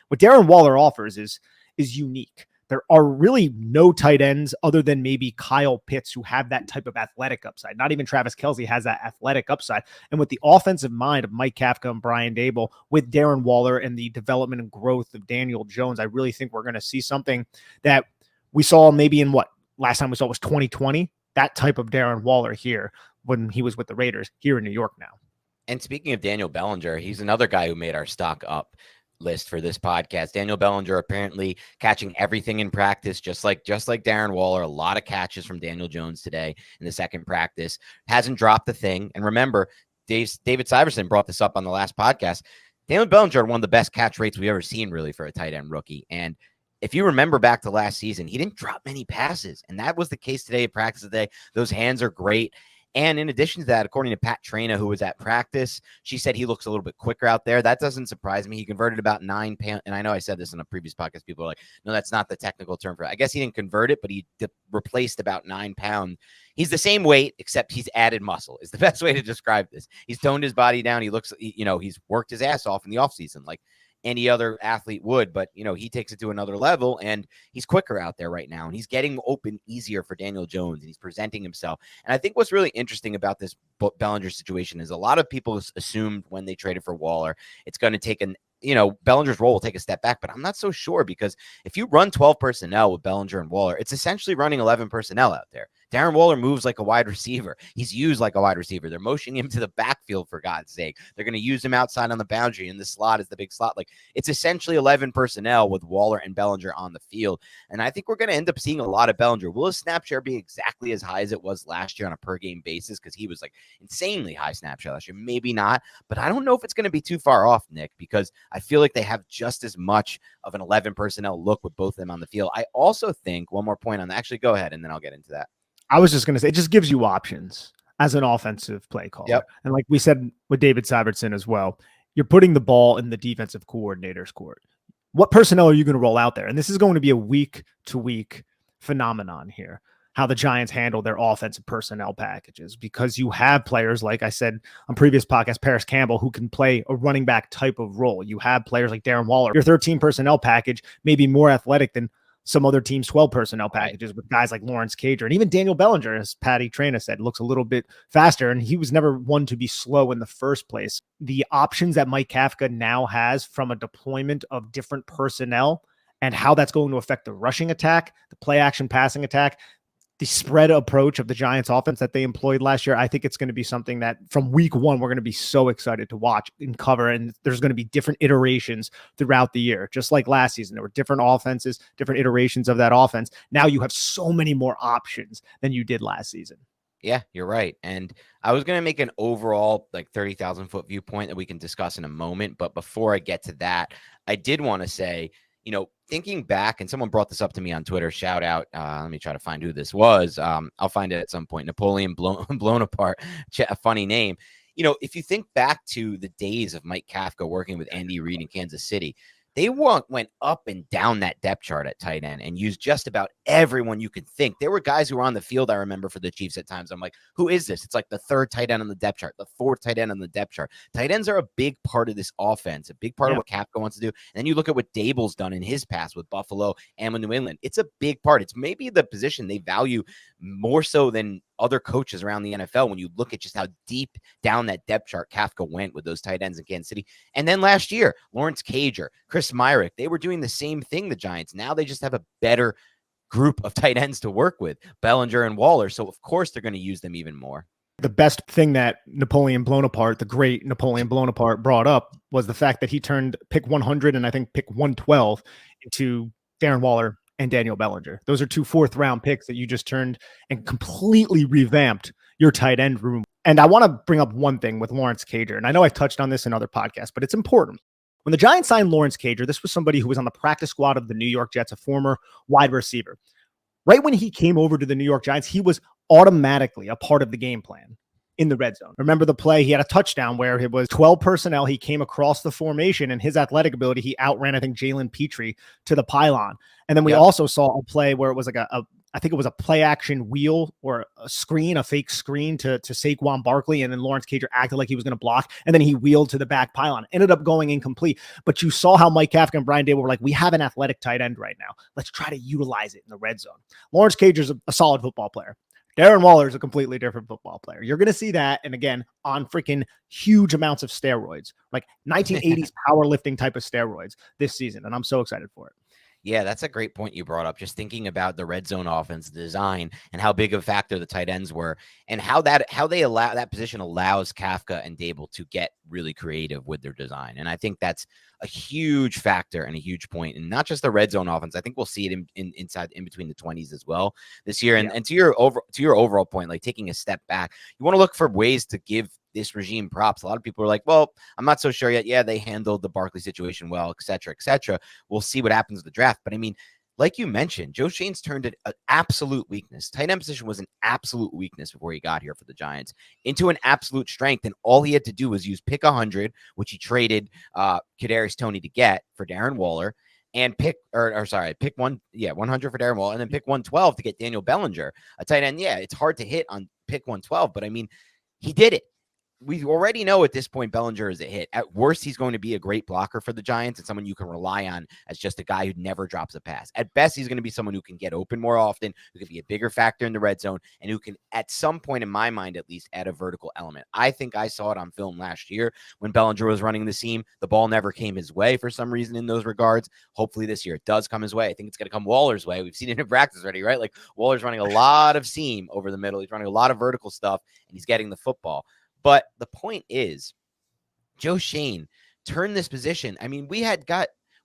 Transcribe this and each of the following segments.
what Darren Waller offers is unique. There are really no tight ends other than maybe Kyle Pitts who have that type of athletic upside. Not even Travis Kelce has that athletic upside. And with the offensive mind of Mike Kafka and Brian Daboll, with Darren Waller and the development and growth of Daniel Jones, I really think we're going to see something that we saw maybe in what last time we saw was 2020, that type of Darren Waller here when he was with the Raiders here in New York now. And speaking of Daniel Bellinger, he's another guy who made our stock up list for this podcast. Daniel Bellinger apparently catching everything in practice, just like Darren Waller. A lot of catches from Daniel Jones today in the second practice. Hasn't dropped a thing. And remember, David Syverson brought this up on the last podcast. Daniel Bellinger had one of the best catch rates we've ever seen, really, for a tight end rookie. And if you remember back to last season, he didn't drop many passes. And that was the case today at practice today. Those hands are great. And in addition to that, according to Pat Traina, who was at practice, she said he looks a little bit quicker out there. That doesn't surprise me. He converted about 9 pounds. And I know I said this in a previous podcast. People are like, no, that's not the technical term for it. I guess he didn't convert it, but he replaced about 9 pounds. He's the same weight, except he's added muscle is the best way to describe this. He's toned his body down. He looks, he's worked his ass off in the offseason. Like any other athlete would, but he takes it to another level, and he's quicker out there right now, and he's getting open easier for Daniel Jones, and he's presenting himself. And I think what's really interesting about this Bellinger situation is a lot of people assumed when they traded for Waller, it's going to take Bellinger's role will take a step back, but I'm not so sure, because if you run 12 personnel with Bellinger and Waller, it's essentially running 11 personnel out there. Darren Waller moves like a wide receiver. He's used like a wide receiver. They're motioning him to the backfield, for God's sake. They're going to use him outside on the boundary, and the slot is the big slot. Like, it's essentially 11 personnel with Waller and Bellinger on the field. And I think we're going to end up seeing a lot of Bellinger. Will his snap share be exactly as high as it was last year on a per game basis? Because he was like insanely high snap share last year. Maybe not, but I don't know if it's going to be too far off, Nick, because I feel like they have just as much of an 11 personnel look with both of them on the field. I also think, one more point on that. Actually, go ahead, and then I'll get into that. I was just going to say, it just gives you options as an offensive play caller. Yep. And like we said with David Syverson as well, you're putting the ball in the defensive coordinator's court. What personnel are you going to roll out there? And this is going to be a week-to-week phenomenon here, how the Giants handle their offensive personnel packages, because you have players, like I said on previous podcasts, Paris Campbell, who can play a running back type of role. You have players like Darren Waller. Your 13 personnel package may be more athletic than some other teams' 12 personnel packages with guys like Lawrence Cager, and even Daniel Bellinger, as Patty Traina said, looks a little bit faster, and he was never one to be slow in the first place. The options that Mike Kafka now has from a deployment of different personnel and how that's going to affect the rushing attack, the play action passing attack, the spread approach of the Giants offense that they employed last year, I think it's going to be something that from week one, we're going to be so excited to watch and cover. And there's going to be different iterations throughout the year. Just like last season, there were different offenses, different iterations of that offense. Now you have so many more options than you did last season. Yeah, you're right. And I was going to make an overall like 30,000 foot viewpoint that we can discuss in a moment. But before I get to that, I did want to say, thinking back, and someone brought this up to me on Twitter, shout out. Let me try to find who this was. I'll find it at some point. Napoleon blown apart, a funny name. If you think back to the days of Mike Kafka working with Andy Reid in Kansas City, they went up and down that depth chart at tight end and used just about everyone you could think. There were guys who were on the field, I remember, for the Chiefs at times. I'm like, who is this? It's like the third tight end on the depth chart, the fourth tight end on the depth chart. Tight ends are a big part of this offense, a big part of what Kafka wants to do. And then you look at what Daboll's done in his past with Buffalo and with New England. It's a big part. It's maybe the position they value more so than other coaches around the NFL when you look at just how deep down that depth chart Kafka went with those tight ends in Kansas City. And then last year, Lawrence Cager, Chris Myrick, they were doing the same thing, the Giants. Now they just have a better group of tight ends to work with, Bellinger and Waller. So, of course, they're going to use them even more. The best thing that Napoleon Bonaparte, the great Napoleon Bonaparte, brought up was the fact that he turned pick 100 and I think pick 112 into Darren Waller and Daniel Bellinger. Those are 2 fourth-round picks that you just turned and completely revamped your tight end room. And I want to bring up one thing with Lawrence Cager, and I know I've touched on this in other podcasts, but it's important. When the Giants signed Lawrence Cager, this was somebody who was on the practice squad of the New York Jets, a former wide receiver. Right when he came over to the New York Giants, he was automatically a part of the game plan in the red zone. Remember the play? He had a touchdown where it was 12 personnel. He came across the formation, and his athletic ability, he outran, I think, Jalen Petrie to the pylon. And then we also saw a play where it was like a I think it was a play action wheel or a screen, a fake screen to Saquon Barkley. And then Lawrence Cager acted like he was going to block. And then he wheeled to the back pylon, ended up going incomplete. But you saw how Mike Kafka and Brian Dable were like, we have an athletic tight end right now. Let's try to utilize it in the red zone. Lawrence Cager's a solid football player. Darren Waller is a completely different football player. You're going to see that. And again, on freaking huge amounts of steroids, like 1980s powerlifting type of steroids this season. And I'm so excited for it. Yeah, that's a great point you brought up. Just thinking about the red zone offense design and how big of a factor the tight ends were, and how they allow that position allows Kafka and Dable to get really creative with their design. And I think that's a huge factor and a huge point. And not just the red zone offense. I think we'll see it in between the 20s as well this year. And to your overall point, like taking a step back, you want to look for ways to give this regime props. A lot of people are like, well, I'm not so sure yet. Yeah, they handled the Barkley situation well, et cetera, et cetera. We'll see what happens with the draft. But I mean, like you mentioned, Joe Schoen's turned it an absolute weakness. Tight end position was an absolute weakness before he got here for the Giants into an absolute strength. And all he had to do was use pick 100, which he traded Kadarius Toney to get for Darren Waller, and pick 100 for Darren Waller, and then pick 112 to get Daniel Bellinger, a tight end. Yeah, it's hard to hit on pick 112, but I mean, he did it. We already know at this point Bellinger is a hit. At worst, he's going to be a great blocker for the Giants and someone you can rely on as just a guy who never drops a pass. At best, he's going to be someone who can get open more often, who can be a bigger factor in the red zone, and who can, at some point in my mind at least, add a vertical element. I think I saw it on film last year when Bellinger was running the seam. The ball never came his way for some reason in those regards. Hopefully this year it does come his way. I think it's going to come Waller's way. We've seen it in practice already, right? Like Waller's running a lot of seam over the middle. He's running a lot of vertical stuff, and he's getting the football. But the point is, Joe Schoen turned this position. I mean, we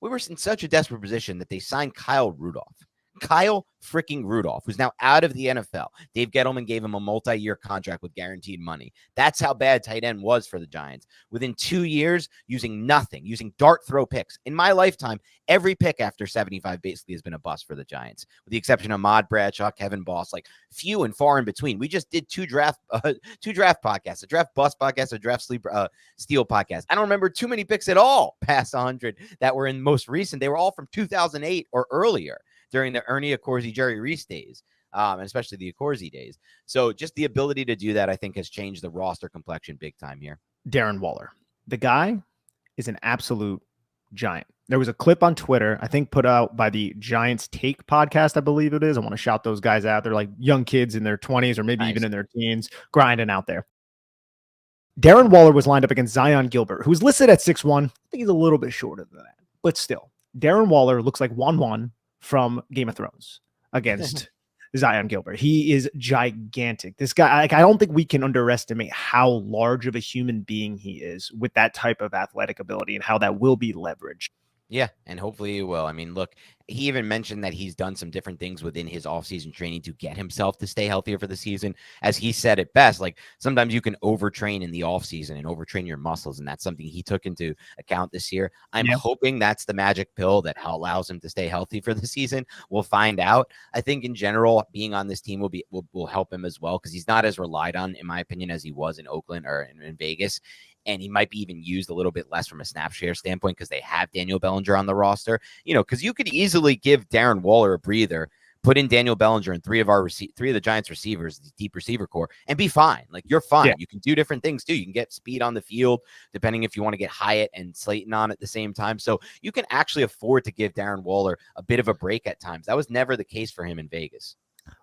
were in such a desperate position that they signed Kyle Rudolph. Kyle freaking Rudolph, who's now out of the NFL. Dave Gettleman gave him a multi-year contract with guaranteed money. That's how bad tight end was for the Giants. Within 2 years, using nothing, using dart throw picks. In my lifetime, every pick after 75 basically has been a bust for the Giants, with the exception of Mod Bradshaw, Kevin Boss, like few and far in between. We just did two draft podcasts, a draft bust podcast, a draft steal podcast. I don't remember too many picks at all past 100 that were in most recent. They were all from 2008 or earlier, during the Ernie Accorsi, Jerry Reese days, and especially the Accorsi days. So just the ability to do that, I think, has changed the roster complexion big time here. Darren Waller. The guy is an absolute giant. There was a clip on Twitter, I think put out by the Giants Take podcast, I believe it is. I want to shout those guys out. They're like young kids in their 20s or maybe even in their teens, grinding out there. Darren Waller was lined up against Zion Gilbert, who's listed at 6'1". I think he's a little bit shorter than that. But still, Darren Waller looks like 1-1 from Game of Thrones against Zion Gilbert. He is gigantic. This guy, like, I don't think we can underestimate how large of a human being he is with that type of athletic ability and how that will be leveraged. Yeah, and hopefully he will. I mean, look, he even mentioned that he's done some different things within his offseason training to get himself to stay healthier for the season. As he said it best, like sometimes you can overtrain in the offseason and overtrain your muscles, and that's something he took into account this year. I'm hoping that's the magic pill that allows him to stay healthy for the season. We'll find out. I think in general, being on this team will help him as well, because he's not as relied on, in my opinion, as he was in Oakland or in Vegas. And he might be even used a little bit less from a snap share standpoint because they have Daniel Bellinger on the roster. You know, because you could easily give Darren Waller a breather, put in Daniel Bellinger and three of the Giants receivers, the deep receiver core, and be fine. Like, you're fine. Yeah. You can do different things too. You can get speed on the field, depending if you want to get Hyatt and Slayton on at the same time. So you can actually afford to give Darren Waller a bit of a break at times. That was never the case for him in Vegas.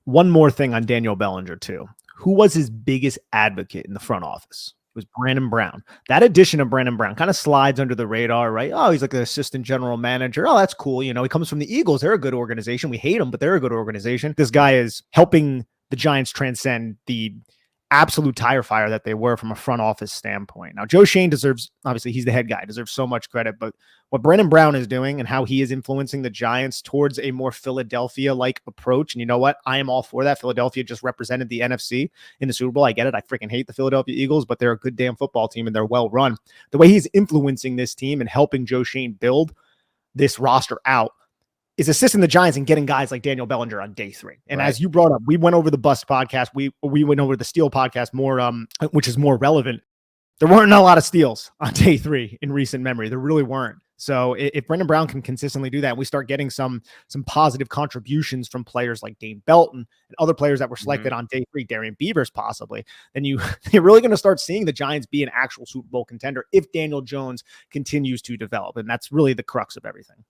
One more thing on Daniel Bellinger too. Who was his biggest advocate in the front office? Was Brandon Brown. That addition of Brandon Brown kind of slides under the radar, right? Oh, he's like the assistant general manager. Oh, that's cool. You know, he comes from the Eagles. They're a good organization. We hate them, but they're a good organization. This guy is helping the Giants transcend the absolute tire fire that they were from a front office standpoint. Now, Joe Schoen deserves, obviously he's the head guy, deserves so much credit, but what Brandon Brown is doing and how he is influencing the Giants towards a more Philadelphia-like approach. And you know what? I am all for that. Philadelphia just represented the NFC in the Super Bowl. I get it. I freaking hate the Philadelphia Eagles, but they're a good damn football team and they're well run. The way he's influencing this team and helping Joe Schoen build this roster out is assisting the Giants and getting guys like Daniel Bellinger on day 3. And as you brought up, we went over the Bust podcast. We went over the Steal podcast more, which is more relevant. There weren't a lot of steals on day 3 in recent memory. There really weren't. So if Brandon Brown can consistently do that, and we start getting some positive contributions from players like Dane Belton and other players that were selected on day 3, Darian Beavers possibly, then you're really going to start seeing the Giants be an actual Super Bowl contender if Daniel Jones continues to develop. And that's really the crux of everything.